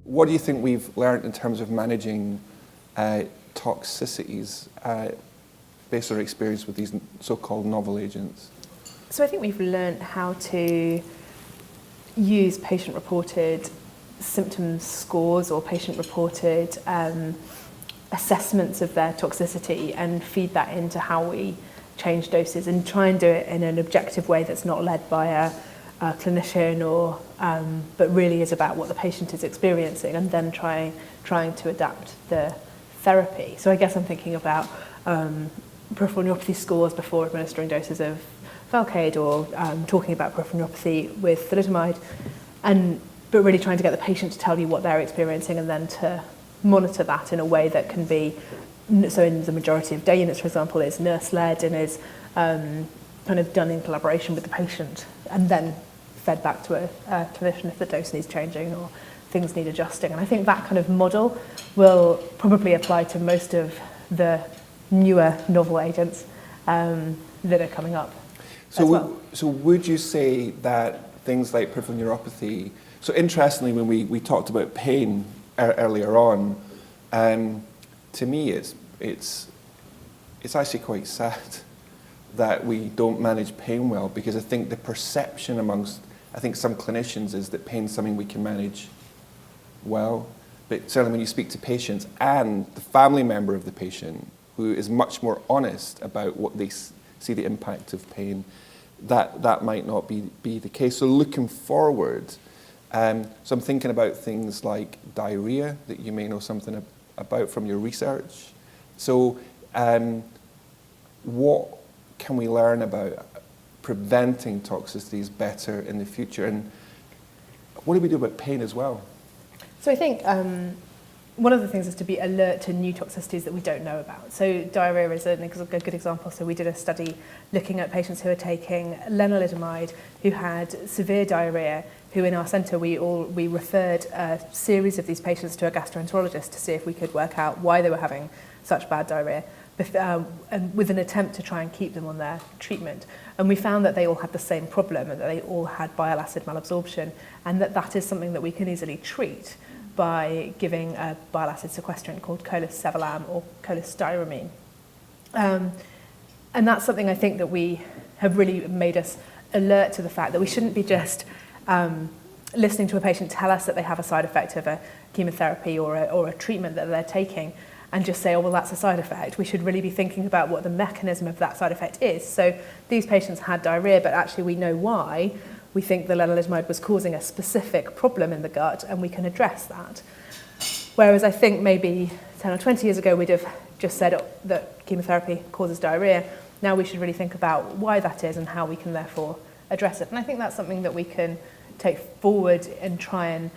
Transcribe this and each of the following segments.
What do you think we've learned in terms of managing toxicities based on our experience with these so-called novel agents? So I think we've learned how to use patient-reported symptom scores or patient-reported assessments of their toxicity and feed that into how we change doses and try and do it in an objective way that's not led by a clinician or but really is about what the patient is experiencing and then trying to adapt the therapy. So I guess I'm thinking about peripheral neuropathy scores before administering doses of Velcade or talking about peripheral neuropathy with thalidomide, but really trying to get the patient to tell you what they're experiencing and then to monitor that in a way that can be, so in the majority of day units, for example, is nurse-led and is kind of done in collaboration with the patient and then fed back to a clinician if the dose needs changing or things need adjusting. And I think that kind of model will probably apply to most of the newer novel agents that are coming up. So would you say that things like peripheral neuropathy, so interestingly when we talked about pain earlier on, to me it's actually quite sad that we don't manage pain well, because I think the perception amongst some clinicians is that pain is something we can manage well, but certainly when you speak to patients and the family member of the patient who is much more honest about what they see the impact of pain, that might not be the case. So looking forward, so I'm thinking about things like diarrhea that you may know something about from your research. So what can we learn about preventing toxicities better in the future? And what do we do about pain as well? So I think one of the things is to be alert to new toxicities that we don't know about. So diarrhea is a good example. So we did a study looking at patients who were taking lenalidomide who had severe diarrhea, who in our centre we referred a series of these patients to a gastroenterologist to see if we could work out why they were having such bad diarrhea, and with an attempt to try and keep them on their treatment. And we found that they all had the same problem, and that they all had bile acid malabsorption, and that is something that we can easily treat by giving a bile acid sequestrant called cholesevelam or cholestyramine. And that's something I think that we have really made us alert to the fact that we shouldn't be just listening to a patient tell us that they have a side effect of a chemotherapy or a treatment that they're taking and just say, oh, well, that's a side effect. We should really be thinking about what the mechanism of that side effect is. So these patients had diarrhea, but actually we know why. We think the lenalidomide was causing a specific problem in the gut, and we can address that. Whereas I think maybe 10 or 20 years ago, we'd have just said that chemotherapy causes diarrhea. Now we should really think about why that is and how we can therefore address it. And I think that's something that we can take forward and try and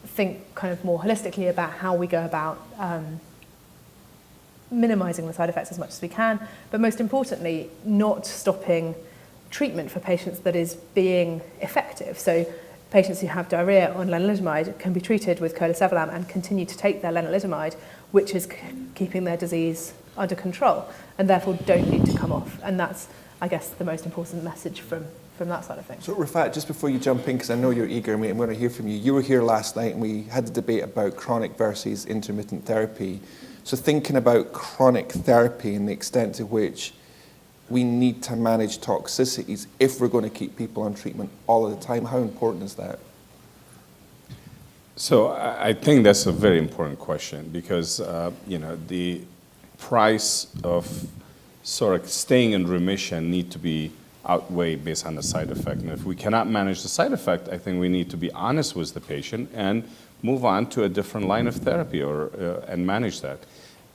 think kind of more holistically about how we go about minimizing the side effects as much as we can, but most importantly, not stopping treatment for patients that is being effective. So patients who have diarrhea on lenalidomide can be treated with cholesevelam and continue to take their lenalidomide, which is keeping their disease under control, and therefore don't need to come off. And that's, I guess, the most important message from that side of things. So Rafat, just before you jump in, because I know you're eager and I'm going to hear from you, you were here last night and we had a debate about chronic versus intermittent therapy. So thinking about chronic therapy and the extent to which we need to manage toxicities if we're going to keep people on treatment all of the time, how important is that? So I think that's a very important question because, the price of sort of staying in remission need to be outweighed based on the side effect. And if we cannot manage the side effect, I think we need to be honest with the patient and move on to a different line of therapy and manage that.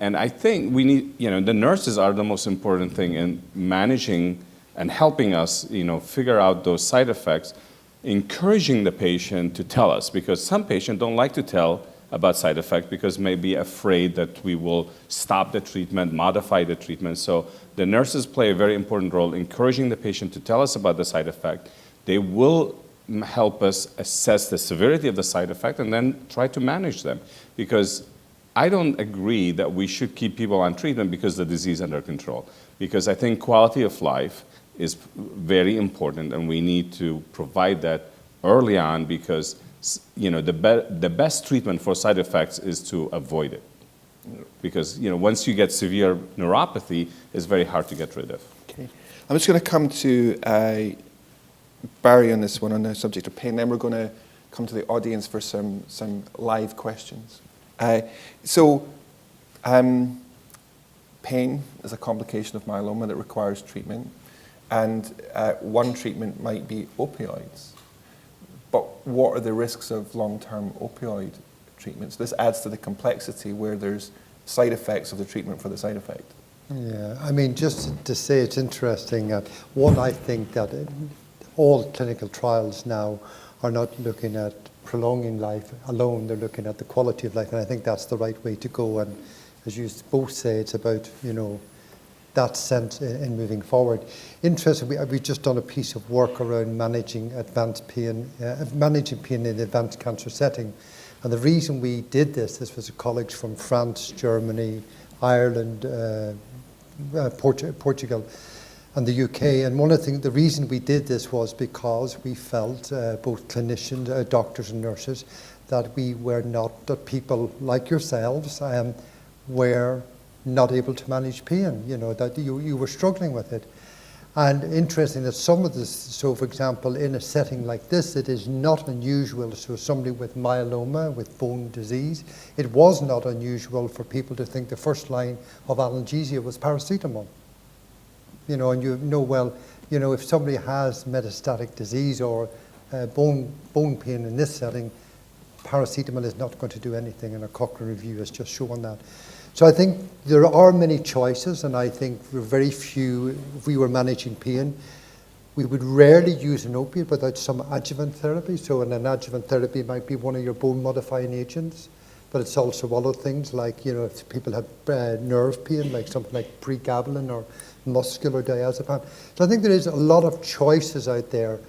And I think we need, the nurses are the most important thing in managing and helping us, figure out those side effects, encouraging the patient to tell us, because some patients don't like to tell about side effects because maybe afraid that we will stop the treatment, modify the treatment. So the nurses play a very important role encouraging the patient to tell us about the side effect. They will help us assess the severity of the side effect and then try to manage them, because I don't agree that we should keep people on treatment because the disease is under control. Because I think quality of life is very important, and we need to provide that early on, because the best treatment for side effects is to avoid it. Because once you get severe neuropathy, it's very hard to get rid of. Okay. I'm just going to come to Barry on this one, on the subject of pain. Then we're going to come to the audience for some live questions. Pain is a complication of myeloma that requires treatment, and one treatment might be opioids. But what are the risks of long-term opioid treatments? This adds to the complexity where there's side effects of the treatment for the side effect. Yeah, I mean, just to say it's interesting. One, I think that all clinical trials now are not looking at prolonging life alone, they're looking at the quality of life, and I think that's the right way to go. And as you both say, it's about, that sense in moving forward. Interestingly, we've just done a piece of work around managing pain in the advanced cancer setting. And the reason we did this was colleagues from France, Germany, Ireland, Portugal, and the UK. And one of the reason we did this was because we felt, both clinicians, doctors and nurses, that that people like yourselves were not able to manage pain, that you were struggling with it. And interesting that some of this, so for example, in a setting like this, it is not unusual, so somebody with myeloma, with bone disease, it was not unusual for people to think the first line of analgesia was paracetamol. And if somebody has metastatic disease or bone pain in this setting, paracetamol is not going to do anything, and a Cochrane review has just shown that. So I think there are many choices, and I think there are very few. If we were managing pain, we would rarely use an opiate without some adjuvant therapy. So an adjuvant therapy might be one of your bone modifying agents, but it's also other things like, if people have nerve pain, like something like pregabalin or muscular diazepam. So I think there is a lot of choices out there.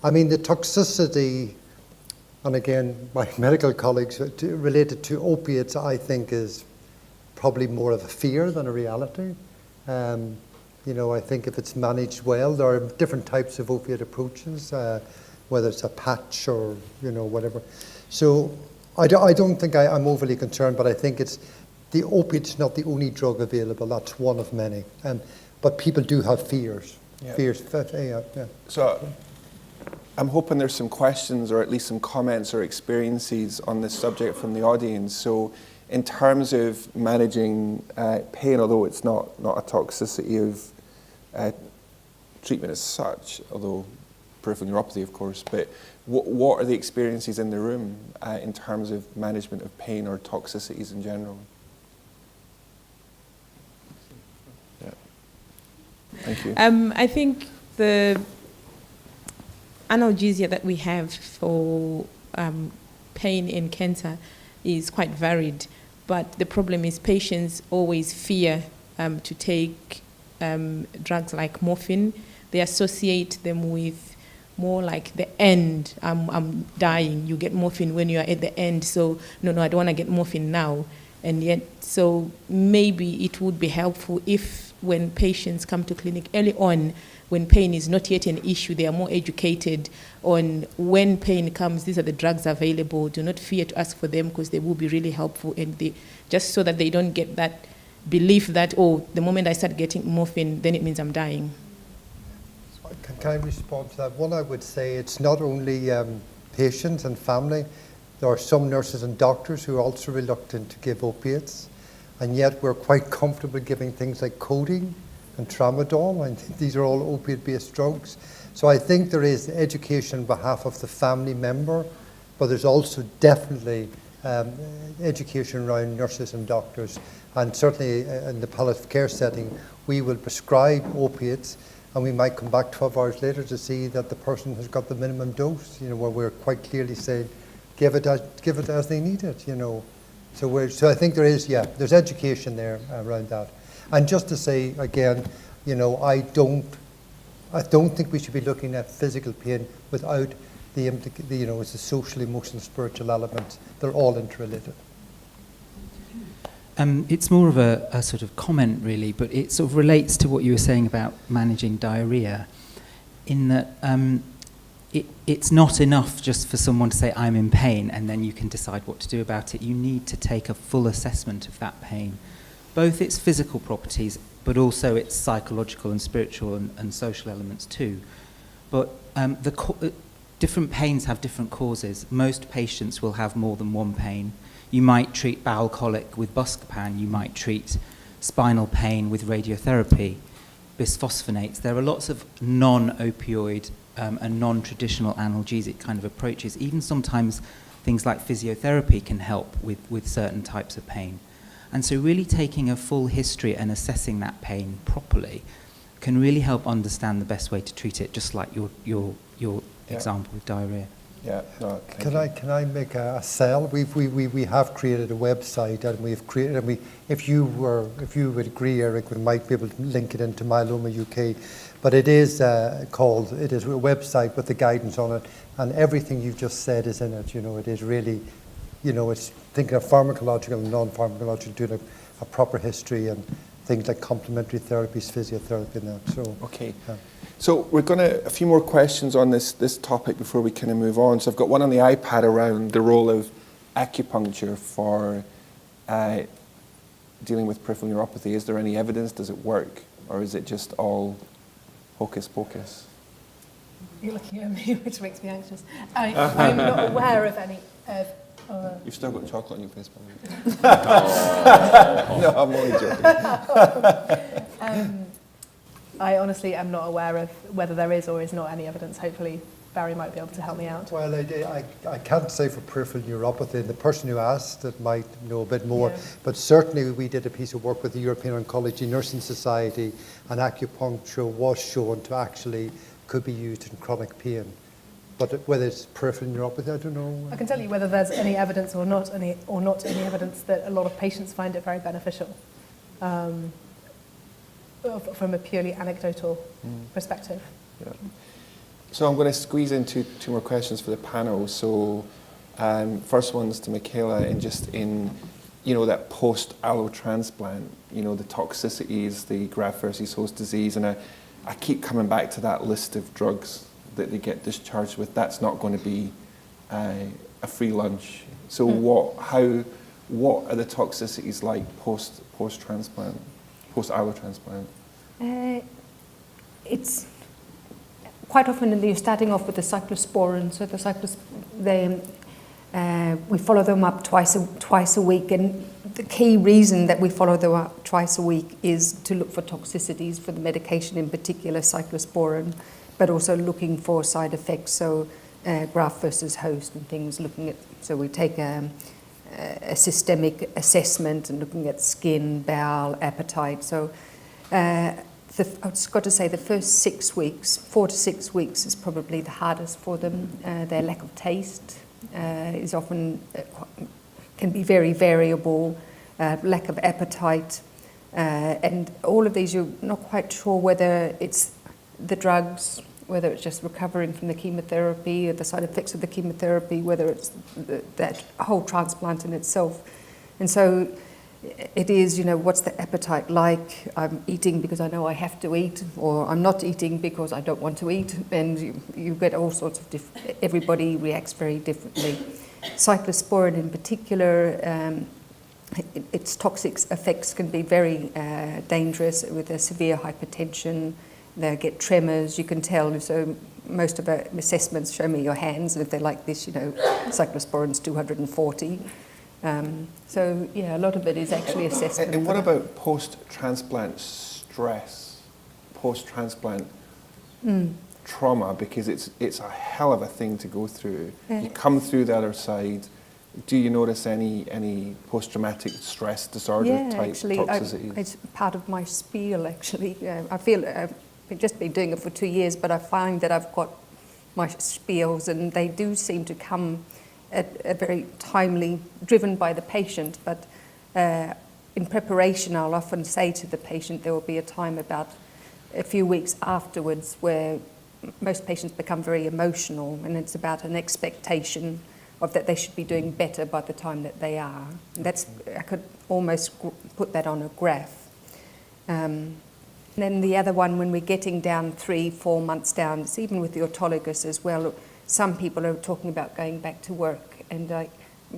I mean, the toxicity, and again, my medical colleagues, related to opiates, I think is probably more of a fear than a reality. I think if it's managed well, there are different types of opiate approaches, whether it's a patch or, whatever. So I don't think I'm overly concerned, but I think the opiate's not the only drug available. That's one of many. But people do have fears. Yeah. Fears. Yeah. So I'm hoping there's some questions or at least some comments or experiences on this subject from the audience. So in terms of managing pain, although it's not a toxicity of treatment as such, although peripheral neuropathy, of course, but what are the experiences in the room in terms of management of pain or toxicities in general? Yeah. Thank you. I think the analgesia that we have for pain in cancer is quite varied. But the problem is patients always fear to take drugs like morphine. They associate them with more like the end. I'm dying. You get morphine when you are at the end. So no, I don't want to get morphine now. And yet, so maybe it would be helpful if when patients come to clinic early on, when pain is not yet an issue, they are more educated on when pain comes, these are the drugs available. Do not fear to ask for them because they will be really helpful. And just so that they don't get that belief that, the moment I start getting morphine, then it means I'm dying. Can I respond to that? One, I would say it's not only patients and family. There are some nurses and doctors who are also reluctant to give opiates, and yet we're quite comfortable giving things like codeine and tramadol, and these are all opiate-based drugs. So I think there is education on behalf of the family member, but there's also definitely education around nurses and doctors. And certainly in the palliative care setting, we will prescribe opiates, and we might come back 12 hours later to see that the person has got the minimum dose, where we're quite clearly saying, give it as they need it, So I think there's education there around that. And just to say again, I don't think we should be looking at physical pain without it's the social, emotional, spiritual elements. They're all interrelated. It's more of a sort of comment, really, but it sort of relates to what you were saying about managing diarrhea, in that it's not enough just for someone to say, I'm in pain, and then you can decide what to do about it. You need to take a full assessment of that pain, both its physical properties, but also its psychological and spiritual and social elements too. But different pains have different causes. Most patients will have more than one pain. You might treat bowel colic with buscopan, you might treat spinal pain with radiotherapy, bisphosphonates. There are lots of non-opioid and non-traditional analgesic kind of approaches. Even sometimes things like physiotherapy can help with certain types of pain. And so really taking a full history and assessing that pain properly can really help understand the best way to treat it, just like your example with diarrhea. Yeah. No, Can I make a sell? We have created a website, and we've created. And if you would agree, Eric, we might be able to link it into Myeloma UK. But it is a website with the guidance on it, and everything you've just said is in it. It is really, it's thinking of pharmacological and non-pharmacological, doing a proper history and things like complementary therapies, physiotherapy, and that. So okay. So we're going to, a few more questions on this topic before we kind of move on. So I've got one on the iPad around the role of acupuncture for dealing with peripheral neuropathy. Is there any evidence? Does it work? Or is it just all hocus pocus? You're looking at me, which makes me anxious. I'm not aware of any. You've still got chocolate on your face, by the way. No, I'm only joking. I honestly am not aware of whether there is or is not any evidence. Hopefully Barry might be able to help me out. Well, I can't say for peripheral neuropathy, and the person who asked it might know a bit more, Yeah. but certainly we did a piece of work with the European Oncology Nursing Society, and acupuncture was shown to actually could be used in chronic pain. But whether it's peripheral neuropathy, I don't know. I can tell you whether there's any evidence or not any evidence that a lot of patients find it very beneficial. From a purely anecdotal perspective. Yeah. So I'm going to squeeze in two more questions for the panel. So first one's to Michaela, and just in, that post-allo transplant, the toxicities, the graft versus host disease, and I keep coming back to that list of drugs that they get discharged with. That's not going to be a free lunch. So what are the toxicities like post-transplant? Post-allo transplant? It's quite often you're starting off with the cyclosporin. So we follow them up twice a week, and the key reason that we follow them up twice a week is to look for toxicities for the medication, in particular cyclosporin, but also looking for side effects. So graft versus host and things. So we take a systemic assessment and looking at skin, bowel, appetite. So I've got to say the first 6 weeks, 4 to 6 weeks, is probably the hardest for them. Their lack of taste is often can be very variable. Lack of appetite, and all of these, you're not quite sure whether it's the drugs, whether it's just recovering from the chemotherapy or the side effects of the chemotherapy, whether it's that whole transplant in itself. And so it is, what's the appetite like? I'm eating because I know I have to eat, or I'm not eating because I don't want to eat. And you get all sorts of everybody reacts very differently. Cyclosporin in particular, its toxic effects can be very dangerous with a severe hypertension. They get tremors, you can tell. So most of our assessments show me your hands, and if they're like this, cyclosporin's 240. So yeah, a lot of it is actually assessment. And what about post-transplant stress, post-transplant trauma? Because it's a hell of a thing to go through. You come through the other side. Do you notice any post-traumatic stress disorder type toxicities? It's part of my spiel, actually. I feel I've just been doing it for 2 years, but I find that I've got my spiels, and they do seem to come at a very timely, driven by the patient. But in preparation, I'll often say to the patient there will be a time about a few weeks afterwards where most patients become very emotional, and it's about an expectation of that they should be doing better by the time that they are. And I could almost put that on a graph. And then the other one, when we're getting down 3-4 months down, it's even with the autologous as well. Some people are talking about going back to work, and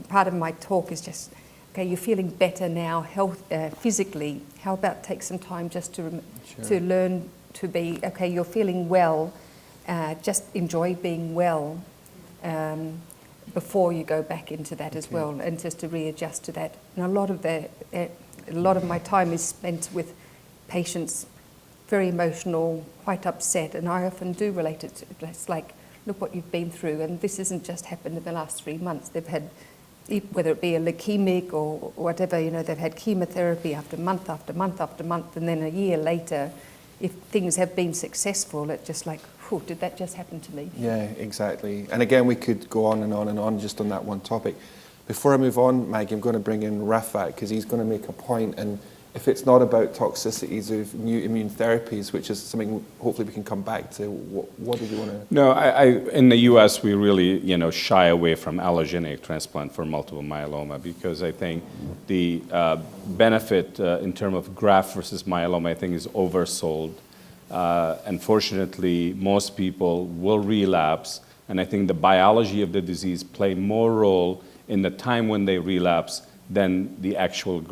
part of my talk is just, okay, you're feeling better now, physically. How about take some time just to learn to be, okay, you're feeling well, just enjoy being well before you go back into that as well, and just to readjust to that. And a lot of my time is spent with patients, very emotional, quite upset, and I often do relate it to, it's like, look what you've been through, and this hasn't just happened in the last 3 months. They've had, whether it be a leukemic or whatever, you know, they've had chemotherapy after month after month after month, and then a year later, if things have been successful, it's just like, whew, did that just happen to me? Yeah, exactly. And again, we could go on and on and on just on that one topic. Before I move on, Maggie, I'm going to bring in Rafat, because he's going to make a point, and if it's not about toxicities of new immune therapies, which is something hopefully we can come back to, what do you want to... No, in the U.S., we really, shy away from allogeneic transplant for multiple myeloma, because I think the benefit in terms of graft versus myeloma, I think, is oversold. Unfortunately, most people will relapse, and I think the biology of the disease play more role in the time when they relapse than the actual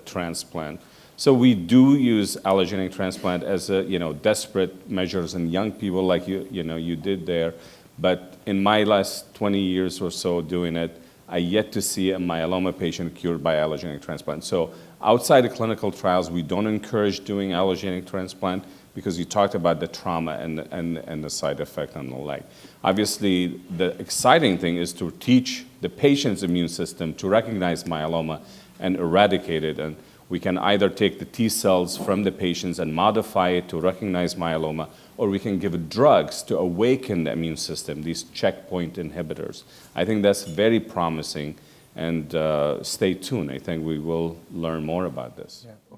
transplant. So we do use allogeneic transplant as a, desperate measures in young people like you did there. But in my last 20 years or so doing it, I yet to see a myeloma patient cured by allogeneic transplant. So outside the clinical trials, we don't encourage doing allogeneic transplant because you talked about the trauma and the side effect on the leg. Obviously, the exciting thing is to teach the patient's immune system to recognize myeloma and eradicate it. And we can either take the T cells from the patients and modify it to recognize myeloma, or we can give drugs to awaken the immune system, these checkpoint inhibitors. I think that's very promising, and stay tuned. I think we will learn more about this. Yeah.